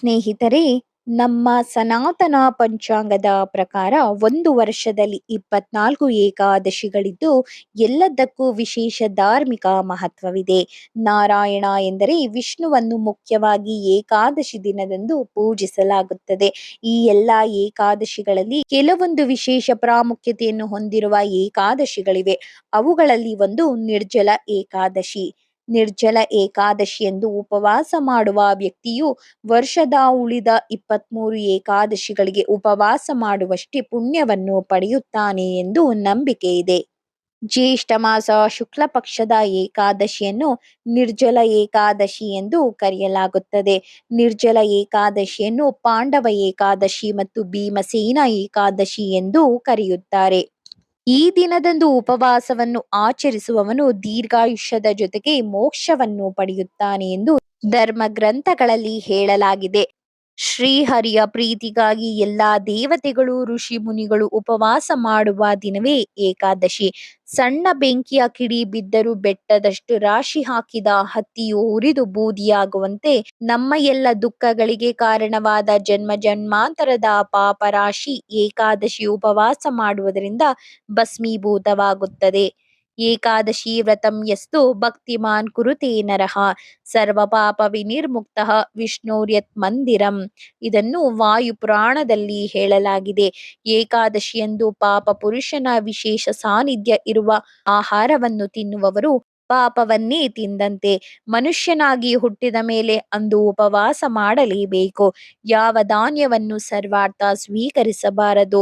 ಸ್ನೇಹಿತರೆ, ನಮ್ಮ ಸನಾತನ ಪಂಚಾಂಗದ ಪ್ರಕಾರ ಒಂದು ವರ್ಷದಲ್ಲಿ 24 ಏಕಾದಶಿಗಳಿದ್ದು ಎಲ್ಲದಕ್ಕೂ ವಿಶೇಷ ಧಾರ್ಮಿಕ ಮಹತ್ವವಿದೆ. ನಾರಾಯಣ ಎಂದರೆ ವಿಷ್ಣುವನ್ನು ಮುಖ್ಯವಾಗಿ ಏಕಾದಶಿ ದಿನದಂದು ಪೂಜಿಸಲಾಗುತ್ತದೆ. ಈ ಎಲ್ಲ ಏಕಾದಶಿಗಳಲ್ಲಿ ಕೆಲವೊಂದು ವಿಶೇಷ ಪ್ರಾಮುಖ್ಯತೆಯನ್ನು ಹೊಂದಿರುವ ಏಕಾದಶಿಗಳಿವೆ. ಅವುಗಳಲ್ಲಿ ಒಂದು ನಿರ್ಜಲ ಏಕಾದಶಿ. ನಿರ್ಜಲ ಏಕಾದಶಿಯಂದು ಉಪವಾಸ ಮಾಡುವ ವ್ಯಕ್ತಿಯು ವರ್ಷದ ಉಳಿದ 23 ಏಕಾದಶಿಗಳಿಗೆ ಉಪವಾಸ ಮಾಡುವಷ್ಟೇ ಪುಣ್ಯವನ್ನು ಪಡೆಯುತ್ತಾನೆ ಎಂದು ನಂಬಿಕೆ ಇದೆ. ಜ್ಯೇಷ್ಠ ಮಾಸ ಶುಕ್ಲ ಪಕ್ಷದ ಏಕಾದಶಿಯನ್ನು ನಿರ್ಜಲ ಏಕಾದಶಿ ಎಂದು ಕರೆಯಲಾಗುತ್ತದೆ. ನಿರ್ಜಲ ಏಕಾದಶಿಯನ್ನು ಪಾಂಡವ ಏಕಾದಶಿ ಮತ್ತು ಭೀಮಸೇನ ಏಕಾದಶಿ ಎಂದು ಕರೆಯುತ್ತಾರೆ. ಈ ದಿನದಂದು ಉಪವಾಸವನ್ನು ಆಚರಿಸುವವನು ದೀರ್ಘಾಯುಷ್ಯದ ಜೊತೆಗೆ ಮೋಕ್ಷವನ್ನು ಪಡೆಯುತ್ತಾನೆ ಎಂದು ಧರ್ಮ ಗ್ರಂಥಗಳಲ್ಲಿ ಹೇಳಲಾಗಿದೆ. ಶ್ರೀಹರಿಯ ಪ್ರೀತಿಗಾಗಿ ಎಲ್ಲಾ ದೇವತೆಗಳು ಋಷಿ ಮುನಿಗಳು ಉಪವಾಸ ಮಾಡುವ ದಿನವೇ ಏಕಾದಶಿ. ಸಣ್ಣ ಬೆಂಕಿಯ ಕಿಡಿ ಬಿದ್ದರೂ ಬೆಟ್ಟದಷ್ಟು ರಾಶಿ ಹಾಕಿದ ಹತ್ತಿಯು ಉರಿದು ಬೂದಿಯಾಗುವಂತೆ ನಮ್ಮ ಎಲ್ಲ ದುಃಖಗಳಿಗೆ ಕಾರಣವಾದ ಜನ್ಮ ಜನ್ಮಾಂತರದ ಪಾಪರಾಶಿ ಏಕಾದಶಿ ಉಪವಾಸ ಮಾಡುವುದರಿಂದ ಭಸ್ಮೀಭೂತವಾಗುತ್ತದೆ. ಏಕಾದಶಿ ವ್ರತಂ ಯಸ್ತು ಭಕ್ತಿಮಾನ್ ಕುರುತೆ ನರಃ ಸರ್ವ ಪಾಪ ವಿನಿರ್ಮುಕ್ತಃ ವಿಷ್ಣೋರ್ಯತ್ ಮಂದಿರಂ. ಇದನ್ನು ವಾಯು ಪುರಾಣದಲ್ಲಿ ಹೇಳಲಾಗಿದೆ. ಏಕಾದಶಿಯಂದು ಪಾಪ ಪುರುಷನ ವಿಶೇಷ ಸಾನ್ನಿಧ್ಯ ಇರುವ ಆಹಾರವನ್ನು ತಿನ್ನುವವರು ಪಾಪವನ್ನೇ ತಿಂದಂತೆ. ಮನುಷ್ಯನಾಗಿ ಹುಟ್ಟಿದ ಮೇಲೆ ಅಂದು ಉಪವಾಸ ಮಾಡಲೇಬೇಕು. ಯಾವ ಧಾನ್ಯವನ್ನು ಸರ್ವಾರ್ಥ ಸ್ವೀಕರಿಸಬಾರದು.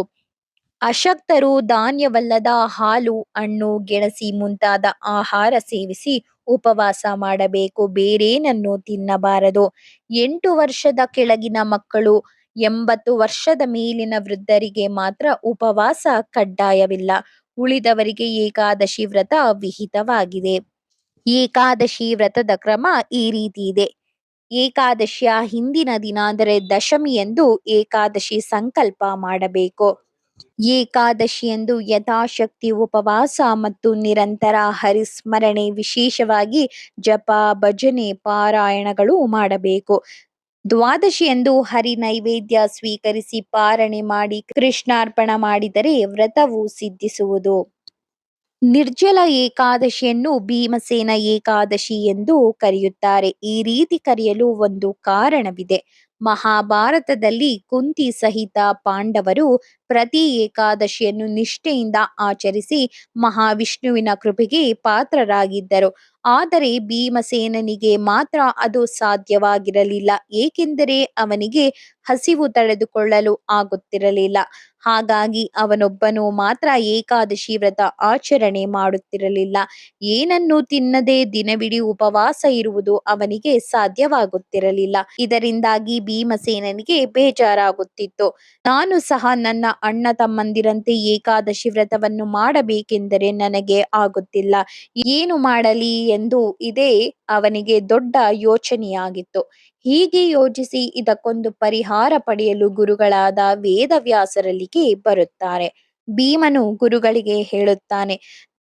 ಅಶಕ್ತರು ಧಾನ್ಯವಲ್ಲದ ಹಾಲು, ಹಣ್ಣು, ಗೆಣಸಿ ಮುಂತಾದ ಆಹಾರ ಸೇವಿಸಿ ಉಪವಾಸ ಮಾಡಬೇಕು. ಬೇರೇನನ್ನು ತಿನ್ನಬಾರದು. 8 ವರ್ಷದ ಕೆಳಗಿನ ಮಕ್ಕಳು, 80 ವರ್ಷದ ಮೇಲಿನ ವೃದ್ಧರಿಗೆ ಮಾತ್ರ ಉಪವಾಸ ಕಡ್ಡಾಯವಿಲ್ಲ. ಉಳಿದವರಿಗೆ ಏಕಾದಶಿ ವ್ರತ ವಿಹಿತವಾಗಿದೆ. ಏಕಾದಶಿ ವ್ರತದ ಕ್ರಮ ಈ ರೀತಿ ಇದೆ. ಏಕಾದಶಿಯ ಹಿಂದಿನ ದಿನ ಅಂದರೆ ದಶಮಿಯಂದು ಏಕಾದಶಿ ಸಂಕಲ್ಪ ಮಾಡಬೇಕು. ಏಕಾದಶಿಯಂದು ಯಥಾಶಕ್ತಿ ಉಪವಾಸ ಮತ್ತು ನಿರಂತರ ಹರಿಸ್ಮರಣೆ, ವಿಶೇಷವಾಗಿ ಜಪ, ಭಜನೆ, ಪಾರಾಯಣಗಳು ಮಾಡಬೇಕು. ದ್ವಾದಶಿಯಂದು ಹರಿ ನೈವೇದ್ಯ ಸ್ವೀಕರಿಸಿ ಪಾರಣೆ ಮಾಡಿ ಕೃಷ್ಣಾರ್ಪಣ ಮಾಡಿದರೆ ವ್ರತವು ಸಿದ್ಧಿಸುವುದು. ನಿರ್ಜಲ ಏಕಾದಶಿಯನ್ನು ಭೀಮಸೇನ ಏಕಾದಶಿ ಎಂದು ಕರೆಯುತ್ತಾರೆ. ಈ ರೀತಿ ಕರೆಯಲು ಒಂದು ಕಾರಣವಿದೆ. ಮಹಾಭಾರತದಲ್ಲಿ ಕುಂತಿ ಸಹಿತ ಪಾಂಡವರು ಪ್ರತಿ ಏಕಾದಶಿಯನ್ನು ನಿಷ್ಠೆಯಿಂದ ಆಚರಿಸಿ ಮಹಾವಿಷ್ಣುವಿನ ಕೃಪೆಗೆ ಪಾತ್ರರಾಗಿದ್ದರು. ಆದರೆ ಭೀಮಸೇನನಿಗೆ ಮಾತ್ರ ಅದು ಸಾಧ್ಯವಾಗಿರಲಿಲ್ಲ. ಏಕೆಂದರೆ ಅವನಿಗೆ ಹಸಿವು ತಡೆದುಕೊಳ್ಳಲು ಆಗುತ್ತಿರಲಿಲ್ಲ. ಹಾಗಾಗಿ ಅವನೊಬ್ಬನು ಮಾತ್ರ ಏಕಾದಶಿ ವ್ರತ ಆಚರಣೆ ಮಾಡುತ್ತಿರಲಿಲ್ಲ. ಏನನ್ನೂ ತಿನ್ನದೆ ದಿನವಿಡೀ ಉಪವಾಸ ಇರುವುದು ಅವನಿಗೆ ಸಾಧ್ಯವಾಗುತ್ತಿರಲಿಲ್ಲ. ಇದರಿಂದಾಗಿ ಭೀಮಸೇನನಿಗೆ ಬೇಜಾರಾಗುತ್ತಿತ್ತು. ನಾನು ಸಹ ನನ್ನ ಅಣ್ಣ ತಮ್ಮಂದಿರಂತೆ ಏಕಾದಶಿ ವ್ರತವನ್ನು ಮಾಡಬೇಕೆಂದರೆ ನನಗೆ ಆಗುತ್ತಿಲ್ಲ, ಏನು ಮಾಡಲಿ ಎಂದು ಇದೇ ಅವನಿಗೆ ದೊಡ್ಡ ಯೋಚನೆಯಾಗಿತ್ತು. ಹೀಗೆ ಯೋಚಿಸಿ ಇದಕ್ಕೊಂದು ಪರಿಹಾರ ಪಡೆಯಲು ಗುರುಗಳಾದ ವೇದವ್ಯಾಸರಲ್ಲಿಗೆ ಬರುತ್ತಾರೆ. ಭೀಮನು ಗುರುಗಳಿಗೆ ಹೇಳುತ್ತಾನೆ,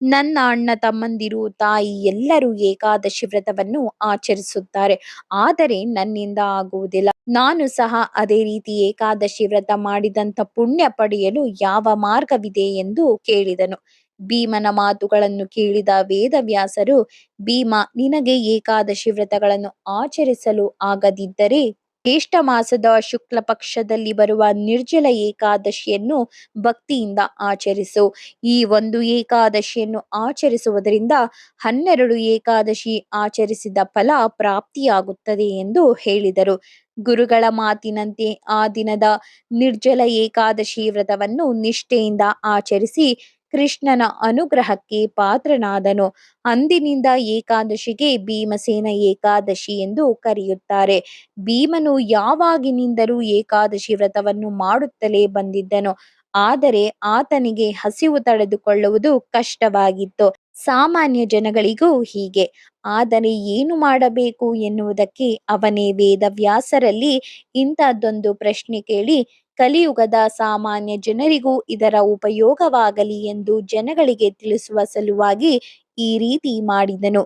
ನನ್ನ ಅಣ್ಣ ತಮ್ಮಂದಿರು, ತಾಯಿ ಎಲ್ಲರೂ ಏಕಾದಶಿ ವ್ರತವನ್ನು ಆಚರಿಸುತ್ತಾರೆ. ಆದರೆ ನನ್ನಿಂದ ಆಗುವುದಿಲ್ಲ. ನಾನು ಸಹ ಅದೇ ರೀತಿ ಏಕಾದಶಿ ವ್ರತ ಮಾಡಿದಂಥ ಪುಣ್ಯ ಪಡೆಯಲು ಯಾವ ಮಾರ್ಗವಿದೆ ಎಂದು ಕೇಳಿದನು. ಭೀಮನ ಮಾತುಗಳನ್ನು ಕೇಳಿದ ವೇದವ್ಯಾಸರು, ಭೀಮ, ನಿನಗೆ ಏಕಾದಶಿ ವ್ರತಗಳನ್ನು ಆಚರಿಸಲು ಆಗದಿದ್ದರೆ ಜ್ಯೇಷ್ಠ ಮಾಸದ ಶುಕ್ಲ ಪಕ್ಷದಲ್ಲಿ ಬರುವ ನಿರ್ಜಲ ಏಕಾದಶಿಯನ್ನು ಭಕ್ತಿಯಿಂದ ಆಚರಿಸು. ಈ ಒಂದು ಏಕಾದಶಿಯನ್ನು ಆಚರಿಸುವುದರಿಂದ 12 ಏಕಾದಶಿ ಆಚರಿಸಿದ ಫಲ ಪ್ರಾಪ್ತಿಯಾಗುತ್ತದೆ ಎಂದು ಹೇಳಿದರು. ಗುರುಗಳ ಮಾತಿನಂತೆ ಆ ದಿನದ ನಿರ್ಜಲ ಏಕಾದಶಿ ವ್ರತವನ್ನು ನಿಷ್ಠೆಯಿಂದ ಆಚರಿಸಿ ಕೃಷ್ಣನ ಅನುಗ್ರಹಕ್ಕೆ ಪಾತ್ರನಾದನು. ಅಂದಿನಿಂದ ಏಕಾದಶಿಗೆ ಭೀಮಸೇನ ಏಕಾದಶಿ ಎಂದು ಕರೆಯುತ್ತಾರೆ. ಭೀಮನು ಯಾವಾಗಿನಿಂದಲೂ ಏಕಾದಶಿ ವ್ರತವನ್ನು ಮಾಡುತ್ತಲೇ ಬಂದಿದ್ದನು. ಆದರೆ ಆತನಿಗೆ ಹಸಿವು ತಡೆದುಕೊಳ್ಳುವುದು ಕಷ್ಟವಾಗಿತ್ತು. ಸಾಮಾನ್ಯ ಜನಗಳಿಗೂ ಹೀಗೆ. ಆದರೆ ಏನು ಮಾಡಬೇಕು ಎನ್ನುವುದಕ್ಕೆ ಅವನೇ ವೇದವ್ಯಾಸರಲ್ಲಿ ಇಂಥದ್ದೊಂದು ಪ್ರಶ್ನೆ ಕೇಳಿ ಕಲಿಯುಗದ ಸಾಮಾನ್ಯ ಜನರಿಗೂ ಇದರ ಉಪಯೋಗವಾಗಲಿ ಎಂದು ಜನಗಳಿಗೆ ತಿಳಿಸುವ ಸಲುವಾಗಿ ಈ ರೀತಿ ಮಾಡಿದನು.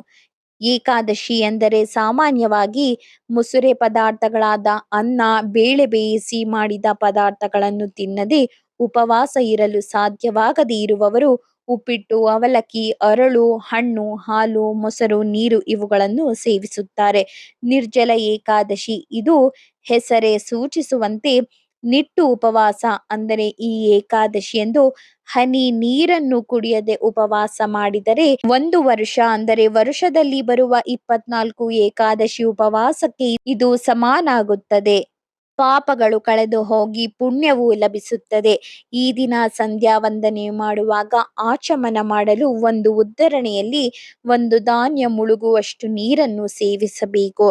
ಏಕಾದಶಿ ಎಂದರೆ ಸಾಮಾನ್ಯವಾಗಿ ಮುಸುರೆ ಪದಾರ್ಥಗಳಾದ ಅನ್ನ, ಬೇಳೆ ಬೇಯಿಸಿ ಮಾಡಿದ ಪದಾರ್ಥಗಳನ್ನು ತಿನ್ನದೆ ಉಪವಾಸ ಇರಲು ಸಾಧ್ಯವಾಗದೇ ಇರುವವರು ಉಪ್ಪಿಟ್ಟು, ಅವಲಕ್ಕಿ, ಅರಳು, ಹಣ್ಣು, ಹಾಲು, ಮೊಸರು, ನೀರು ಇವುಗಳನ್ನು ಸೇವಿಸುತ್ತಾರೆ. ನಿರ್ಜಲ ಏಕಾದಶಿ ಇದು ಹೆಸರೇ ಸೂಚಿಸುವಂತೆ ನಿಟ್ಟು ಉಪವಾಸ. ಅಂದರೆ ಈ ಏಕಾದಶಿಯಂದು ಹನಿ ನೀರನ್ನು ಕುಡಿಯದೆ ಉಪವಾಸ ಮಾಡಿದರೆ 1 ವರ್ಷ ಅಂದರೆ ವರ್ಷದಲ್ಲಿ ಬರುವ 24 ಏಕಾದಶಿ ಉಪವಾಸಕ್ಕೆ ಇದು ಸಮಾನಾಗುತ್ತದೆ. ಪಾಪಗಳು ಕಳೆದು ಹೋಗಿ ಪುಣ್ಯವು ಲಭಿಸುತ್ತದೆ. ಈ ದಿನ ಸಂಧ್ಯಾ ವಂದನೆ ಮಾಡುವಾಗ ಆಚಮನ ಮಾಡಲು ಒಂದು ಉದ್ದರಣೆಯಲ್ಲಿ 1 ಧಾನ್ಯ ಮುಳುಗುವಷ್ಟು ನೀರನ್ನು ಸೇವಿಸಬೇಕು.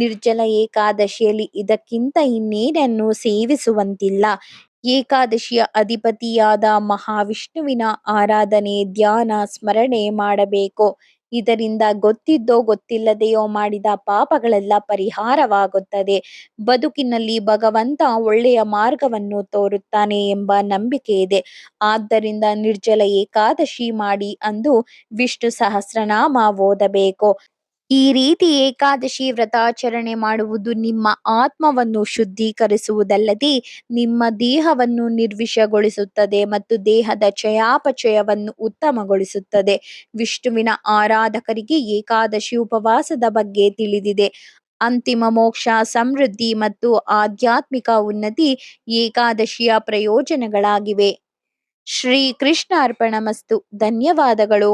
ನಿರ್ಜಲ ಏಕಾದಶಿಯಲ್ಲಿ ಇದಕ್ಕಿಂತ ಇನ್ನೇನನ್ನು ಸೇವಿಸುವಂತಿಲ್ಲ. ಏಕಾದಶಿಯ ಅಧಿಪತಿಯಾದ ಮಹಾವಿಷ್ಣುವಿನ ಆರಾಧನೆ, ಧ್ಯಾನ, ಸ್ಮರಣೆ ಮಾಡಬೇಕು. ಇದರಿಂದ ಗೊತ್ತಿದ್ದೋ ಗೊತ್ತಿಲ್ಲದೆಯೋ ಮಾಡಿದ ಪಾಪಗಳೆಲ್ಲ ಪರಿಹಾರವಾಗುತ್ತದೆ. ಬದುಕಿನಲ್ಲಿ ಭಗವಂತ ಒಳ್ಳೆಯ ಮಾರ್ಗವನ್ನು ತೋರುತ್ತಾನೆ ಎಂಬ ನಂಬಿಕೆ ಇದೆ. ಆದ್ದರಿಂದ ನಿರ್ಜಲ ಏಕಾದಶಿ ಮಾಡಿ ಅಂದು ವಿಷ್ಣು ಸಹಸ್ರನಾಮ ಓದಬೇಕು. ಈ ರೀತಿ ಏಕಾದಶಿ ವ್ರತಾಚರಣೆ ಮಾಡುವುದು ನಿಮ್ಮ ಆತ್ಮವನ್ನು ಶುದ್ಧೀಕರಿಸುವುದಲ್ಲದೆ ನಿಮ್ಮ ದೇಹವನ್ನು ನಿರ್ವಿಷಗೊಳಿಸುತ್ತದೆ ಮತ್ತು ದೇಹದ ಚಯಾಪಚಯವನ್ನು ಉತ್ತಮಗೊಳಿಸುತ್ತದೆ. ವಿಷ್ಣುವಿನ ಆರಾಧಕರಿಗೆ ಏಕಾದಶಿ ಉಪವಾಸದ ಬಗ್ಗೆ ತಿಳಿದಿದೆ. ಅಂತಿಮ ಮೋಕ್ಷ, ಸಮೃದ್ಧಿ ಮತ್ತು ಆಧ್ಯಾತ್ಮಿಕ ಉನ್ನತಿ ಏಕಾದಶಿಯ ಪ್ರಯೋಜನಗಳಾಗಿವೆ. ಶ್ರೀ ಕೃಷ್ಣ ಅರ್ಪಣಮಸ್ತು. ಧನ್ಯವಾದಗಳು.